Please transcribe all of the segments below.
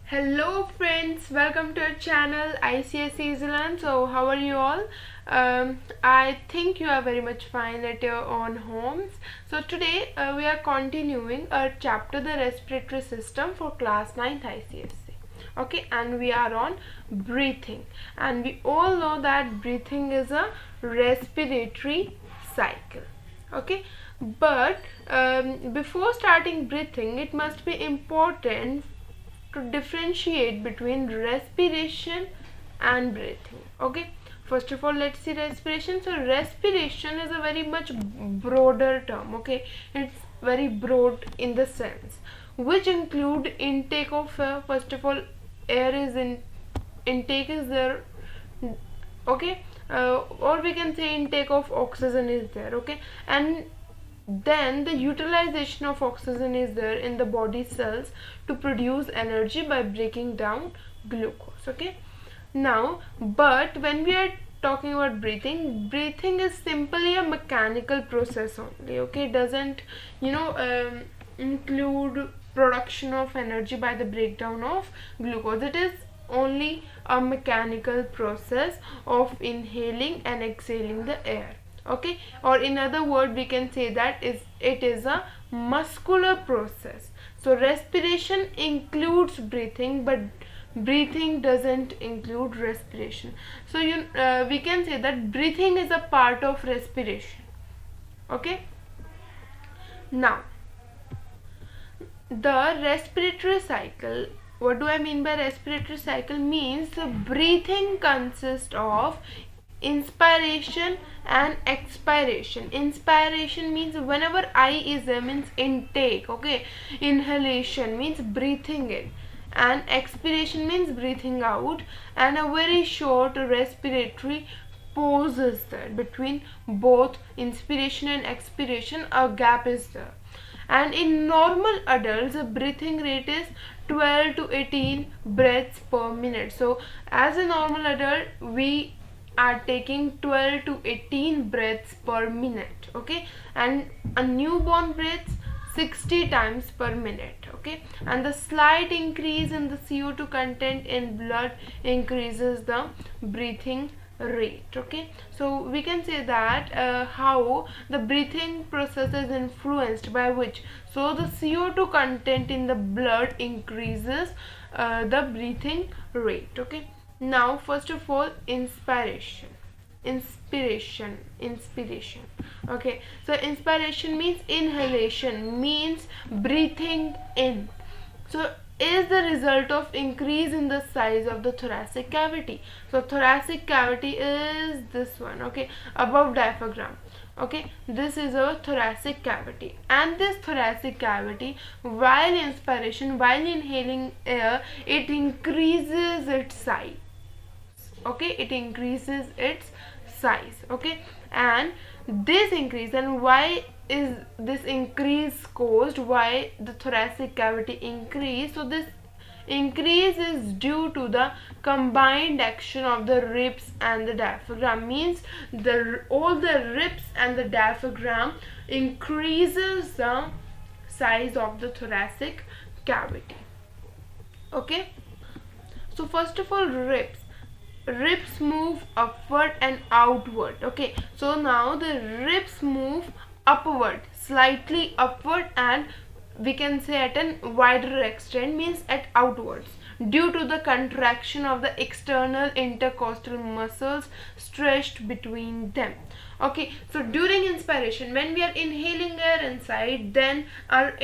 Hello friends, welcome to our channel Icse Zealand. So how are you all? I think you are very much fine at your own homes. So today we are continuing our chapter the respiratory system for class 9th ICSE. Okay, and we are on breathing, and we all know that breathing is a respiratory cycle. Okay, but before starting breathing, it must be important to differentiate between respiration and breathing. Okay, first of all, let's see respiration. So respiration is a very much broader term. Okay, it's very broad in the sense which include intake of air. First of all, air is in intake is there. Okay, or we can say intake of oxygen is there. Okay, and then the utilization of oxygen is there in the body cells to produce energy by breaking down glucose. Okay, now but when we are talking about breathing is simply a mechanical process only. Okay, it doesn't include production of energy by the breakdown of glucose. It is only a mechanical process of inhaling and exhaling the air. Okay, or in other word we can say that it is a muscular process. So respiration includes breathing, but breathing doesn't include respiration. So we can say that breathing is a part of respiration. Okay, now the respiratory cycle. What do I mean by respiratory cycle? Means the breathing consists of inspiration and expiration. Inspiration means whenever I is there means intake. Okay, inhalation means breathing in, and expiration means breathing out, and a very short respiratory pause is there between both inspiration and expiration. A gap is there, and in normal adults the breathing rate is 12 to 18 breaths per minute. So as a normal adult we are taking 12 to 18 breaths per minute. Okay, and a newborn breathes 60 times per minute. Okay, and the slight increase in the CO2 content in blood increases the breathing rate. Okay, so we can say that how the breathing process is influenced by which. So the CO2 content in the blood increases the breathing rate. Okay, now first of all, inspiration. Okay, so inspiration means inhalation, means breathing in. So is the result of increase in the size of the thoracic cavity. So thoracic cavity is this one. Okay, above diaphragm. Okay, this is a thoracic cavity, and this thoracic cavity, while inhaling air, it increases its size. Okay, it increases its size. Okay, and this increase, and why is this increase caused, why the thoracic cavity increase? So this increase is due to the combined action of the ribs and the diaphragm. Means all the ribs and the diaphragm increases the size of the thoracic cavity. Okay, so first of all, ribs move upward and outward. Okay, so now the ribs move upward, slightly upward, and we can say at a wider extent, means at outwards, due to the contraction of the external intercostal muscles stretched between them. Okay, so during inspiration, when we are inhaling air inside, then our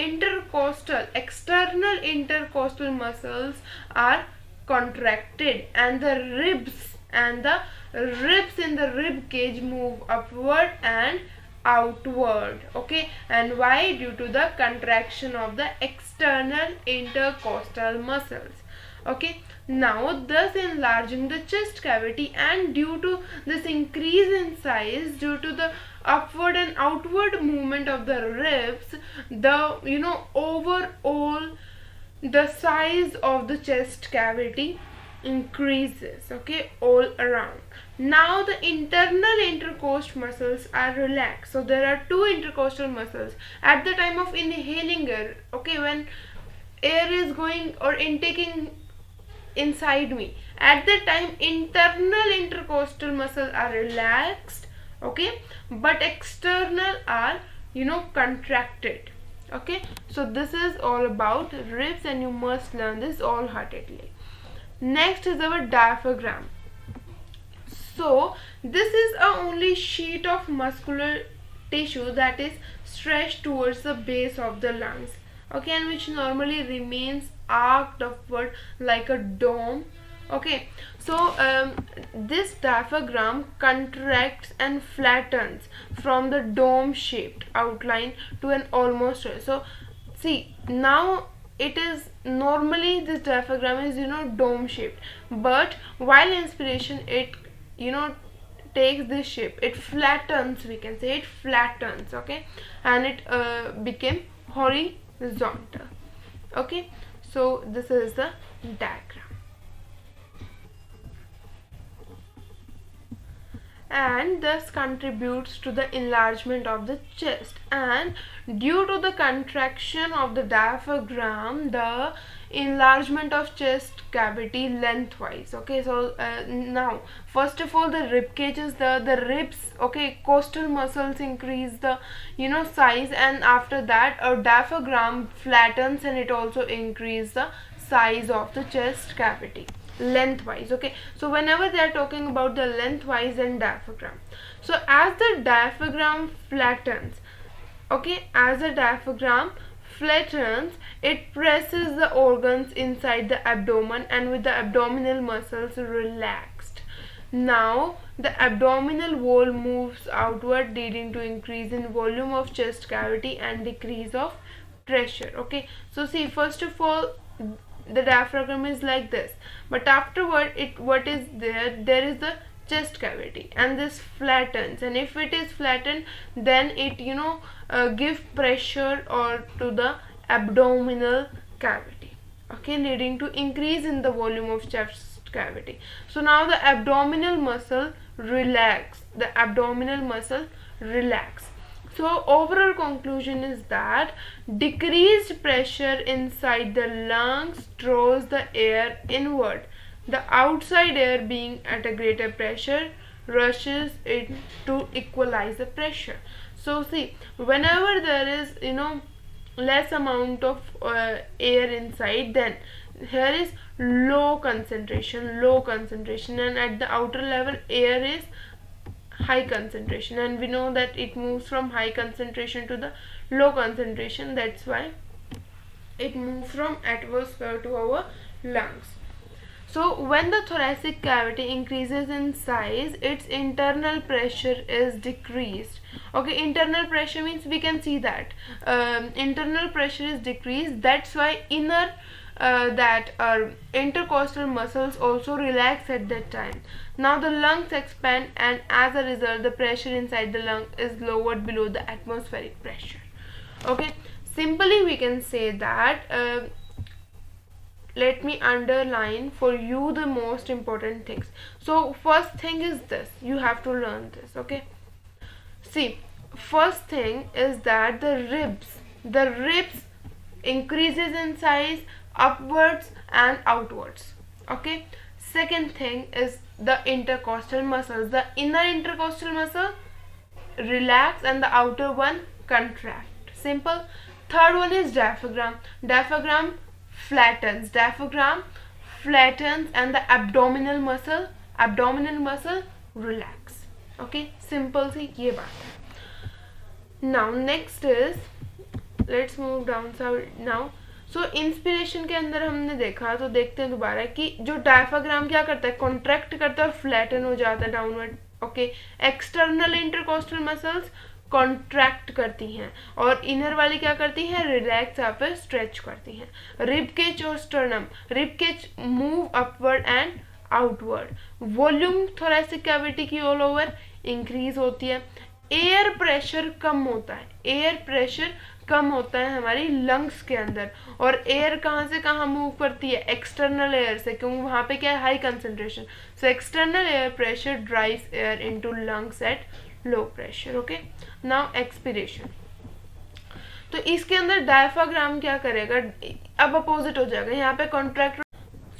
external intercostal muscles are contracted, and the ribs in the rib cage move upward and outward. Okay, and why? Due to the contraction of the external intercostal muscles. Okay, now thus enlarging the chest cavity, and due to this increase in size, due to the upward and outward movement of the ribs, the overall the size of the chest cavity increases. Okay, all around. Now the internal intercost muscles are relaxed. So there are two intercostal muscles at the time of inhaling air. Okay, when air is going or intaking inside me. At that time, internal intercostal muscles are relaxed, okay, but external are, contracted. Okay, so this is all about ribs, and you must learn this wholeheartedly. Next is our diaphragm. So this is a only sheet of muscular tissue that is stretched towards the base of the lungs, okay, and which normally remains arched upward like a dome. Okay, so this diaphragm contracts and flattens from the dome shaped outline to an almost, so see, now it is normally this diaphragm is dome shaped, but while inspiration it takes this shape, it flattens, we can say it flattens, okay, and it became horizontal. Okay, so this is the diagram, and thus contributes to the enlargement of the chest. And due to the contraction of the diaphragm, the enlargement of chest cavity lengthwise. Okay, so now first of all, the rib cage is the ribs, okay, costal muscles increase the size, and after that a diaphragm flattens and it also increases the size of the chest cavity lengthwise. Okay, so whenever they are talking about the lengthwise and diaphragm, so as the diaphragm flattens, okay, as the diaphragm flattens, it presses the organs inside the abdomen, and with the abdominal muscles relaxed, now the abdominal wall moves outward, leading to increase in volume of chest cavity and decrease of pressure. Okay, so see, first of all, the diaphragm is like this, but afterward what is there is the chest cavity, and this flattens, and if it is flattened, then it give pressure or to the abdominal cavity, okay, leading to increase in the volume of chest cavity. So now the abdominal muscle relax, so overall conclusion is that decreased pressure inside the lungs draws the air inward. The outside air, being at a greater pressure, rushes in to equalize the pressure. So see, whenever there is less amount of air inside, then here is low concentration, and at the outer level air is high concentration, and we know that it moves from high concentration to the low concentration. That's why it moves from atmosphere to our lungs. So when the thoracic cavity increases in size, its internal pressure is decreased. Okay, internal pressure means we can see that internal pressure is decreased. That's why inner that intercostal muscles also relax at that time. Now the lungs expand, and as a result the pressure inside the lung is lowered below the atmospheric pressure. Okay, simply we can say that let me underline for you the most important things. So first thing is this, you have to learn this. Okay, see, first thing is that the ribs increases in size upwards and outwards. Okay, second thing is the intercostal muscles, the inner intercostal muscle relax and the outer one contract. Simple. Third one is diaphragm flattens, and the abdominal muscle relax. Okay, simple सी ये बात है. Now next is, let's move down now. So inspiration के अंदर हमने देखा, तो देखते हैं दोबारा कि जो डायफ्राग्राम क्या करता है, कॉन्ट्रैक्ट करता है और फ्लैटन हो जाता है downward. Okay, external intercostal muscles contract करती हैं और इनर वाली क्या करती हैं, रिलैक्स यहाँ पे स्ट्रेच करती हैं. रिब केज और sternum, rib cage move upward and outward. Volume thoracic cavity की ऑल ओवर इंक्रीज होती है. एयर प्रेशर कम होता है हमारी लंग्स के अंदर, और एयर कहाँ से कहाँ मूव करती है, एक्सटर्नल एयर से, क्योंकि वहाँ पे क्या है, high concentration. So external air pressure drives air into lungs at low pressure. Okay, now expiration. तो इसके अंदर डायफ्राग्राम क्या करेगा, अब अपोजिट हो जाएगा, यहाँ पे कॉन्ट्रैक्ट.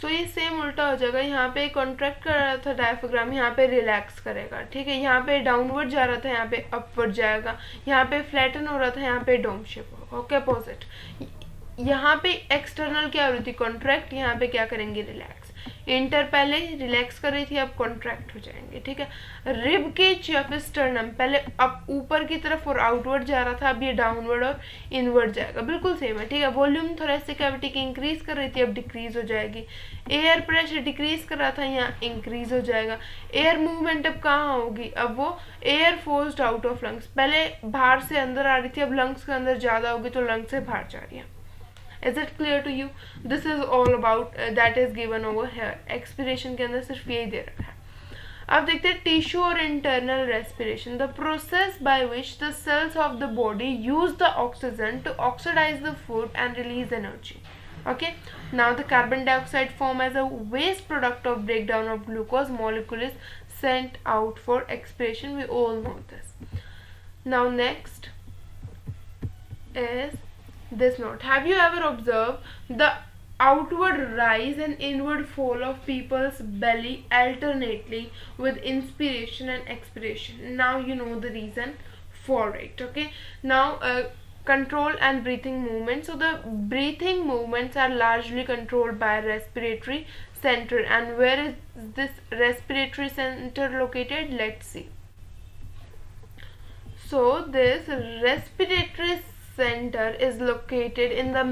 सो ये सेम उल्टा हो जाएगा, यहाँ पे कॉन्ट्रैक्ट कर रहा था डायफ्राम, यहाँ पे रिलैक्स करेगा, ठीक है। यहाँ पे डाउनवर्ड जा रहा था, यहाँ पे अपवर्ड जाएगा, यहाँ पे फ्लैटन हो रहा था, यहाँ पे डोम शेप होगा, ओके अपोजिट। यहाँ पे एक्सटर्नल क्या हो रही थी, कॉन्ट्रैक्ट, यहाँ पे क्या करेंगे, रिलैक्स। इंटर पहले रिलैक्स कर रही थी, अब कॉन्ट्रैक्ट हो जाएंगे, ठीक है। रिब केज या फिर स्टर्नम पहले अब ऊपर की तरफ और आउटवर्ड जा रहा था, अब ये डाउनवर्ड और इनवर्ड जाएगा, बिल्कुल सेम है, ठीक है। वॉल्यूम थोरेसिक कैविटी की इंक्रीज कर रही थी, अब डिक्रीज हो जाएगी। एयर प्रेशर डिक्रीज कर रहा था, यहाँ इंक्रीज हो जाएगा। एयर मूवमेंट अब कहाँ होगी, अब वो air forced out of lungs, पहले बाहर से अंदर आ रही थी, अब लंग्स के अंदर ज्यादा होगी तो लंग्स से बाहर जा रही है। Is it clear to you? This is all about that is given over here. Expiration के अंदर सिर्फ यही दे रखा है। अब देखते हैं टिश्यू और internal respiration, the process by which the cells of the body use the oxygen to oxidise the food and release energy. Okay, now the carbon dioxide form as a waste product of breakdown of glucose molecule is sent out for expiration. We all know this. Now next is this note. Have you ever observed the outward rise and inward fall of people's belly alternately with inspiration and expiration? Now you know the reason for it. Okay, now control and breathing movements. So the breathing movements are largely controlled by respiratory center. And where is this respiratory center located? Let's see. So this respiratory center is located in the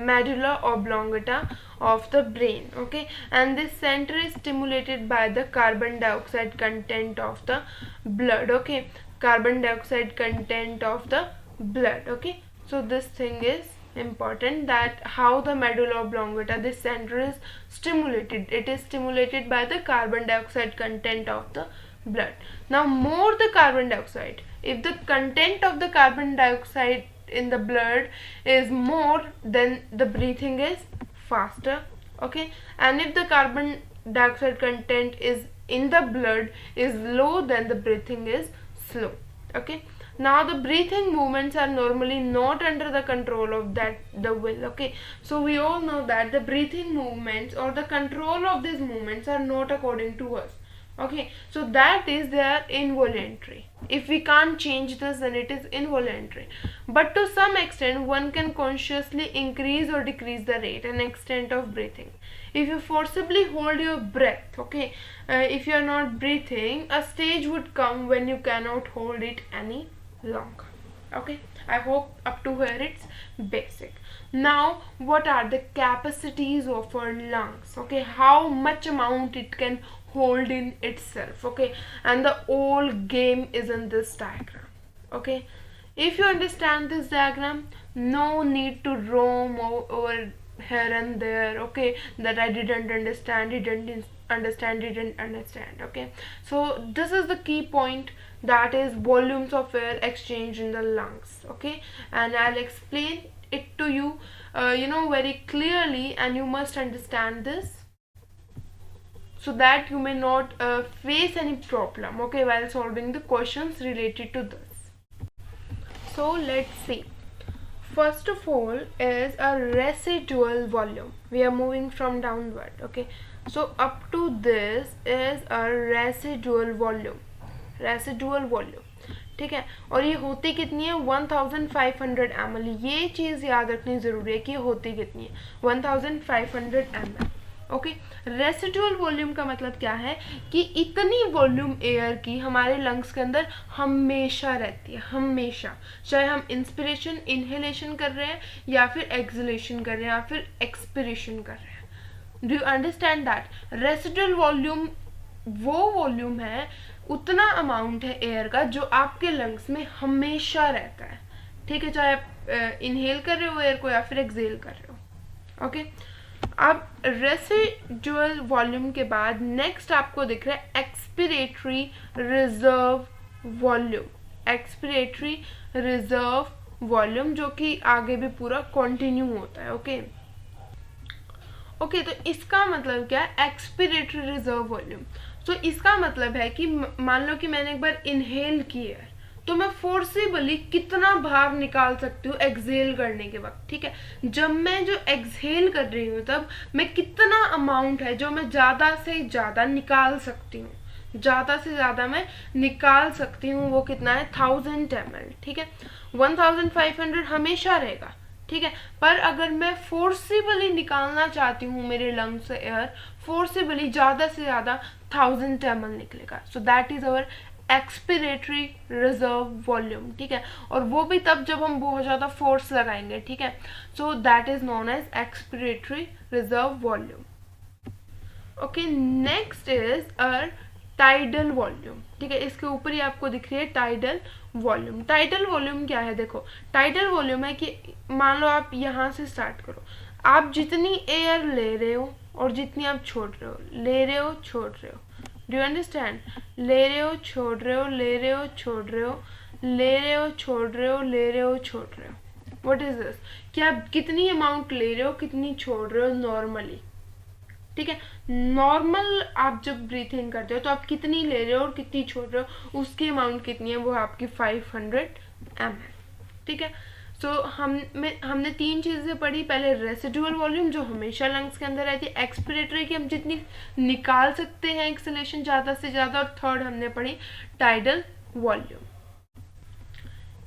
medulla oblongata of the brain, okay, and this center is stimulated by the carbon dioxide content of the blood, okay, carbon dioxide content of the blood, okay. So this thing is important, that how the medulla oblongata, this center is stimulated, it is stimulated by the carbon dioxide content of the blood. Now more the carbon dioxide, if the content of the carbon dioxide in the blood is more, then the breathing is faster, okay, and if the carbon dioxide content is in the blood is low, then the breathing is slow, okay. Now the breathing movements are normally not under the control of the will, okay. So we all know that the breathing movements or the control of these movements are not according to us, okay. So that is, they are involuntary. If we can't change this, then it is involuntary. But to some extent one can consciously increase or decrease the rate and extent of breathing. If you forcibly hold your breath, okay, if you are not breathing, a stage would come when you cannot hold it any longer, okay. I hope up to here it's basic. Now what are the capacities of our lungs, okay, how much amount it can hold in itself, okay, and the whole game is in this diagram, okay. If you understand this diagram, no need to roam over here and there, okay, that I didn't understand, okay. So this is the key point, that is volumes of air exchange in the lungs, okay, and I'll explain it to you very clearly, and you must understand this so that you may not face any problem, okay, while solving the questions related to this. So let's see. First of all is a residual volume. We are moving from downward, okay. So up to this is a residual volume, ठीक है, और ये होती कितनी है, 1500 ml. ये चीज़ याद रखनी ज़रूरी है कि ये होती कितनी है, 1500 ml, ओके. रेसिडुअल वॉल्यूम का मतलब क्या है कि इतनी वॉल्यूम एयर की हमारे लंग्स के अंदर हमेशा रहती है, हमेशा, चाहे हम इंस्पिरेशन इनहेलेशन कर रहे हैं या फिर एक्सहेलेशन कर रहे हैं या फिर एक्सपिरेशन कर रहे हैं. Do you understand that? Residual volume वो वॉल्यूम है, उतना अमाउंट है एयर का जो आपके लंग्स में हमेशा रहता है, ठीक है, चाहे आप इनहेल कर रहे हो एयर को या फिर एक्सहेल कर रहे हो, ओके. अब रेसिडुअल वॉल्यूम के बाद नेक्स्ट आपको दिख रहा है expiratory reserve volume, expiratory reserve volume, जो कि आगे भी पूरा कंटिन्यू होता है, ओके. तो इसका मतलब क्या है, एक्सपिरेटरी रिजर्व वॉल्यूम. तो इसका मतलब है कि मान लो कि मैंने एक बार इनहेल की है, तो मैं फोर्सिबली कितना बाहर निकाल सकती हूँ एक्सहेल करने के वक्त, ठीक है। जब मैं जो एक्सहेल कर रही हूँ तब मैं कितना अमाउंट है जो मैं ज़्यादा से ज़्यादा निकाल सकती हूँ, ज़्यादा से ज़्यादा मैं निकाल सकती हूँ, वो कितना है 1000 ml, ठीक है। 1500 हमेशा रहेगा, ठीक है। पर अगर मैं फोर्सिबली निकालना चाहती हूँ मेरे लंग से एयर, फोर्सिबली ज़्यादा से ज़्यादा 1000 ml निकलेगा। सो that is our expiratory reserve volume, ठीक है। और वो भी तब जब हम बहुत ज़्यादा फोर्स लगाएंगे, ठीक है। So that is known as expiratory reserve volume. Okay, next is uh tidal volume, ठीक है। इसके ऊपर ही आपको दिख रही है टाइडल वॉल्यूम। टाइडल वॉल्यूम क्या है, देखो टाइडल वॉल्यूम है कि मान लो आप यहाँ से स्टार्ट करो, आप जितनी एयर ले रहे हो और जितनी आप छोड़ रहे हो, ले रहे हो छोड़ रहे हो, डू यू अंडरस्टैंड, ले रहे हो छोड़ रहे हो, ले रहे हो छोड़ रहे हो, ले रहे हो छोड़ रहे हो, ले रहे हो छोड़ रहे हो, व्हाट इज दिस, कि आप कितनी अमाउंट ले रहे हो कितनी छोड़ रहे हो नॉर्मली, ठीक है। नॉर्मल आप जब ब्रीथिंग करते हो तो आप कितनी ले रहे हो और कितनी छोड़ रहे हो, उसकी अमाउंट कितनी है, वो आपकी 500 ml, ठीक है। सो हमने 3 चीज़ें पढ़ी, पहले रेसिडुअल वॉल्यूम जो हमेशा लंग्स के अंदर रहती है, एक्सपिरेटरी की हम जितनी निकाल सकते हैं एक्सलेशन ज़्यादा से ज़्यादा, और थर्ड हमने पढ़ी टाइडल वॉल्यूम।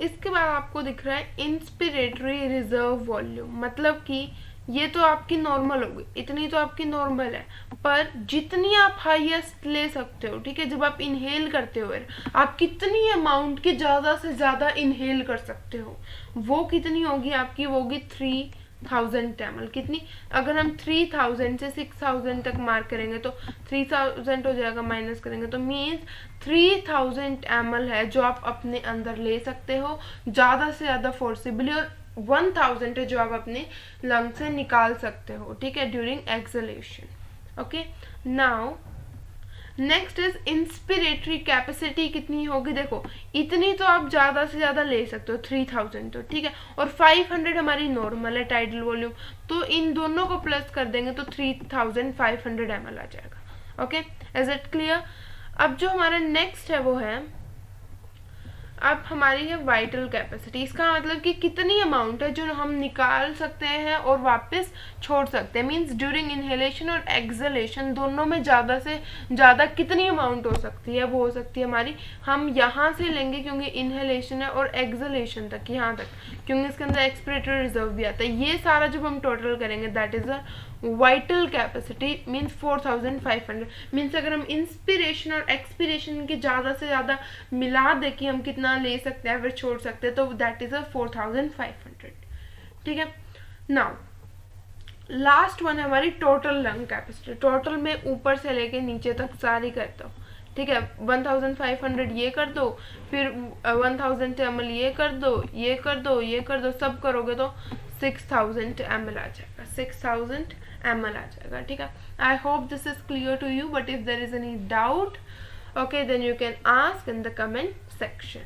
इसके बाद आपको दिख रहा है इंस्पिरेटरी रिजर्व वॉल्यूम, मतलब कि ये तो आपकी नॉर्मल होगी, इतनी तो आपकी नॉर्मल है, पर जितनी आप हाईएस्ट ले सकते हो, ठीक है। जब आप इनहेल करते हो आप कितनी अमाउंट की ज़्यादा से ज़्यादा इनहेल कर सकते हो, वो कितनी होगी आपकी, वो होगी 3000 ml। कितनी, अगर हम 3000 से 6000 तक मार्क करेंगे तो 3000 हो जाएगा, माइनस करेंगे तो मीन्स 3000 ml है जो आप अपने अंदर ले सकते हो ज़्यादा से ज़्यादा फोर्सिबली, और 1000 है जो आप अपने लंग से निकाल सकते हो, ठीक है, during acceleration. Okay, now next is inspiratory capacity कितनी होगी, देखो इतनी तो आप ज़्यादा से ज़्यादा ले सकते हो 3000 तो, ठीक है, और 500 हमारी नॉर्मल है टाइडल वॉल्यूम, तो इन दोनों को प्लस कर देंगे तो 3500 ml आ जाएगा। Okay, is it clear. अब जो हमारा नेक्स्ट है वो है, अब हमारी है वाइटल कैपेसिटी। इसका मतलब कि कितनी अमाउंट है जो हम निकाल सकते हैं और वापस छोड़ सकते हैं, मींस ड्यूरिंग इनहेलेशन और एक्सलेशन दोनों में ज़्यादा से ज़्यादा कितनी अमाउंट हो सकती है, वो हो सकती है हमारी, हम यहाँ से लेंगे क्योंकि इनहेलेशन है, और एक्सलेशन तक, यहाँ तक, क्योंकि इसके अंदर एक्सपिरेटरी रिजर्व भी आता है। ये सारा जब हम टोटल करेंगे that is a vital capacity, means 4500। Means अगर हम इंस्पिरेशन और एक्सपिरेशन के ज़्यादा से ज़्यादा मिला दे कि हम कितना ले सकते हैं फिर छोड़ सकते हैं, तो दैट इज अ 4500, ठीक है। नाउ लास्ट वन है हमारी टोटल लंग कैपेसिटी। टोटल में ऊपर से लेके नीचे तक सारी करता हूँ, ठीक है। 1500 ये कर दो, फिर 1000 ml ये कर दो, ये कर दो, ये कर दो, सब करोगे तो 6000 ml आ जाएगा, 6000 ml आ जाएगा, ठीक है। I hope this is clear to you, but if there is any doubt, okay, then you can ask in the comment section,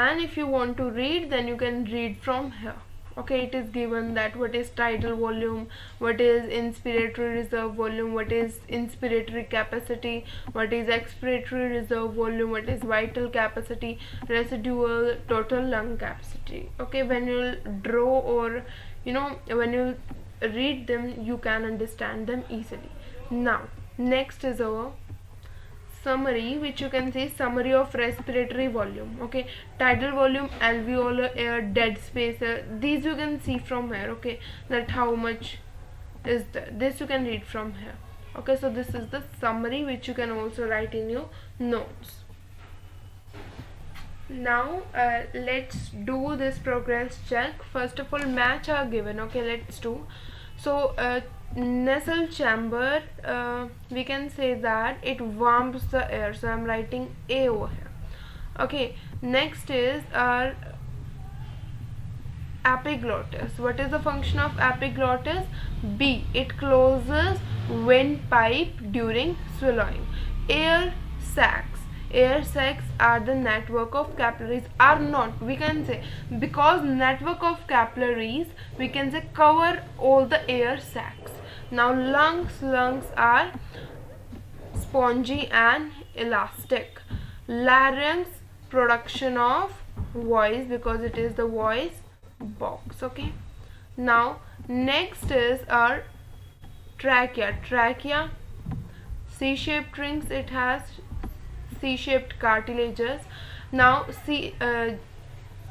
and if you want to read then you can read from here. Okay, it is given that what is tidal volume, what is inspiratory reserve volume, what is inspiratory capacity, what is expiratory reserve volume, what is vital capacity, residual, total lung capacity. Okay, when you draw or when you read them you can understand them easily. Now next is our summary, which you can see summary of respiratory volume. Okay, tidal volume, alveolar air, dead space air, these you can see from here. Okay, that how much is there, this you can read from here. Okay, so this is the summary which you can also write in your notes. Now let's do this progress check. First of all, match are given. Okay, let's do. So nasal chamber, we can say that it warms the air, so I'm writing A over here. Okay, next is our epiglottis. What is the function of epiglottis? B, it closes windpipe during swallowing. Air sacs are the network of capillaries, are not, we can say, because network of capillaries we can say cover all the air sacs. Now lungs are spongy and elastic. Larynx production of voice, because it is the voice box. Okay, now next is our trachea. C-shaped rings, it has C-shaped cartilages. Now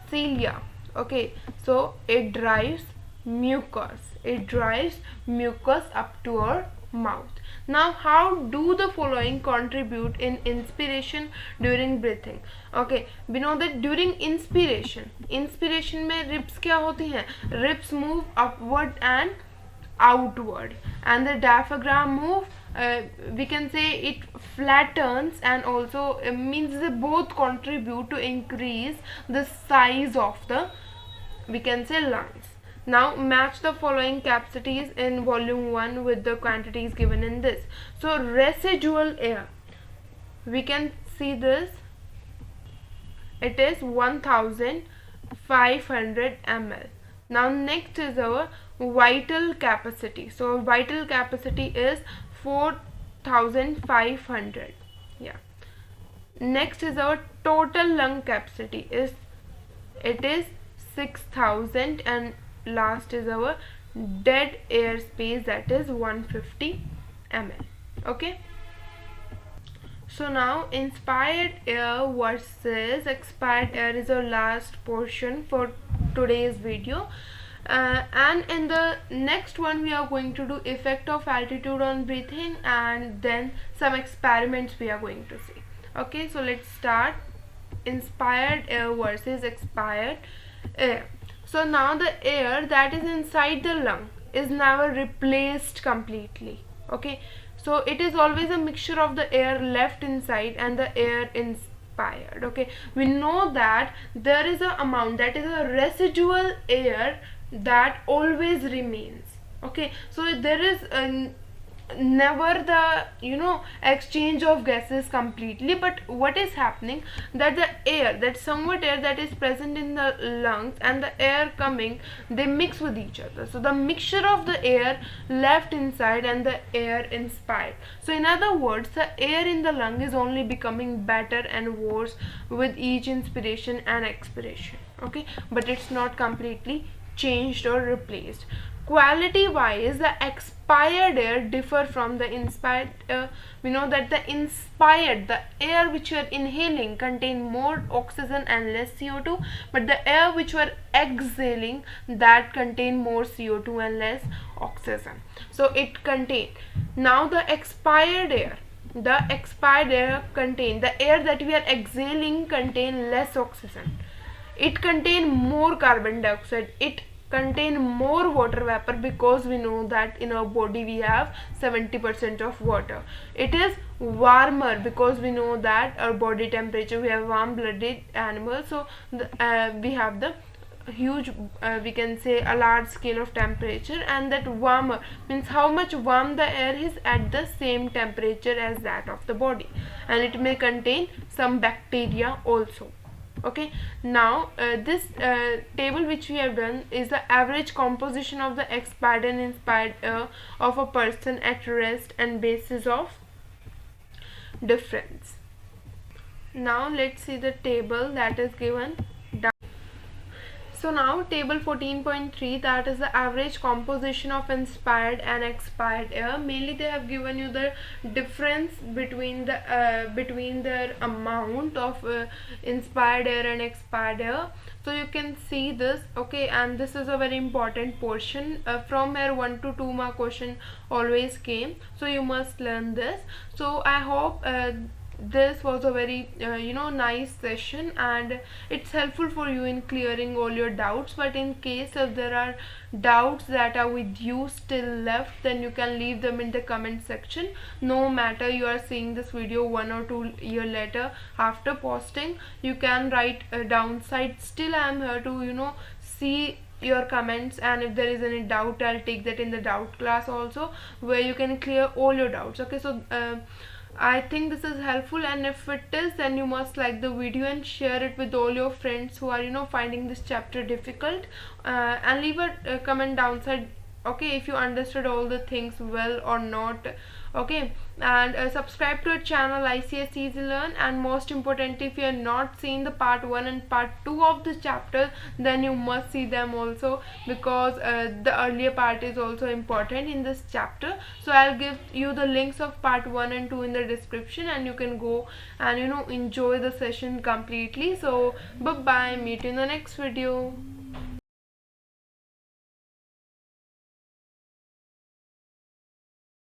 cilia. Okay, so it drives mucus up to our mouth. Now how do the following contribute in inspiration during breathing? Okay, we know that during inspiration में ribs क्या होती हैं? Ribs move upward and outward, and the diaphragm move, we can say it flattens, and also means they both contribute to increase the size of the, we can say, lungs. Now match the following capacities in volume 1 with the quantities given in this. So residual air, we can see this, it is 1500 ml. Now next is our vital capacity. So vital capacity is 4500. Yeah. Next is our total lung capacity, it is 6000, and last is our dead air space, that is 150 ml. Okay, so now inspired air versus expired air is our last portion for today's video, and in the next one we are going to do effect of altitude on breathing, and then some experiments we are going to see. Okay, so let's start. Inspired air versus expired air. So now the air that is inside the lung is never replaced completely. Okay, so it is always a mixture of the air left inside and the air inspired. Okay, we know that there is a amount, that is a residual air that always remains. Okay, so there is never the exchange of gases completely, but what is happening, that the air, that somewhat air that is present in the lungs and the air coming, they mix with each other. So the mixture of the air left inside and the air inspired, so in other words, the air in the lung is only becoming better and worse with each inspiration and expiration. Okay, but it's not completely changed or replaced. Quality wise, the expired air differ from the inspired air. We know that the inspired, the air which you are inhaling, contain more oxygen and less CO2, but the air which you are exhaling, that contain more CO2 and less oxygen. So it contain, now the expired air contain, the air that we are exhaling contain less oxygen, it contain more carbon dioxide, it contain more water vapor, because we know that in our body we have 70% of water. It is warmer, because we know that our body temperature, we have warm blooded animals, so we have the huge, we can say a large scale of temperature, and that warmer means how much warm the air is at the same temperature as that of the body, and it may contain some bacteria also. Okay, now this table which we have done is the average composition of the expired and inspired air of a person at rest and basis of difference. Now let's see the table that is given down. So now table 14.3, that is the average composition of inspired and expired air. Mainly they have given you the difference between the amount of inspired air and expired air. So you can see this. Okay, and this is a very important portion. From here 1 to 2 mark question always came, so you must learn this. So I hope this was a very nice session, and it's helpful for you in clearing all your doubts. But in case if there are doubts that are with you still left, then you can leave them in the comment section. No matter you are seeing this video 1 or 2 years later after posting, you can write a downside. Still I am here to see your comments, and if there is any doubt, I'll take that in the doubt class also, where you can clear all your doubts. Okay, so I think this is helpful, and if it is, then you must like the video and share it with all your friends who are finding this chapter difficult, and leave a comment downside okay, if you understood all the things well or not. Okay, and subscribe to our channel Icse Easy Learn, and most importantly, if you have not seen the part 1 and part 2 of this chapter, then you must see them also, because the earlier part is also important in this chapter. So I'll give you the links of part 1 and 2 in the description, and you can go and enjoy the session completely. So bye bye, meet you in the next video.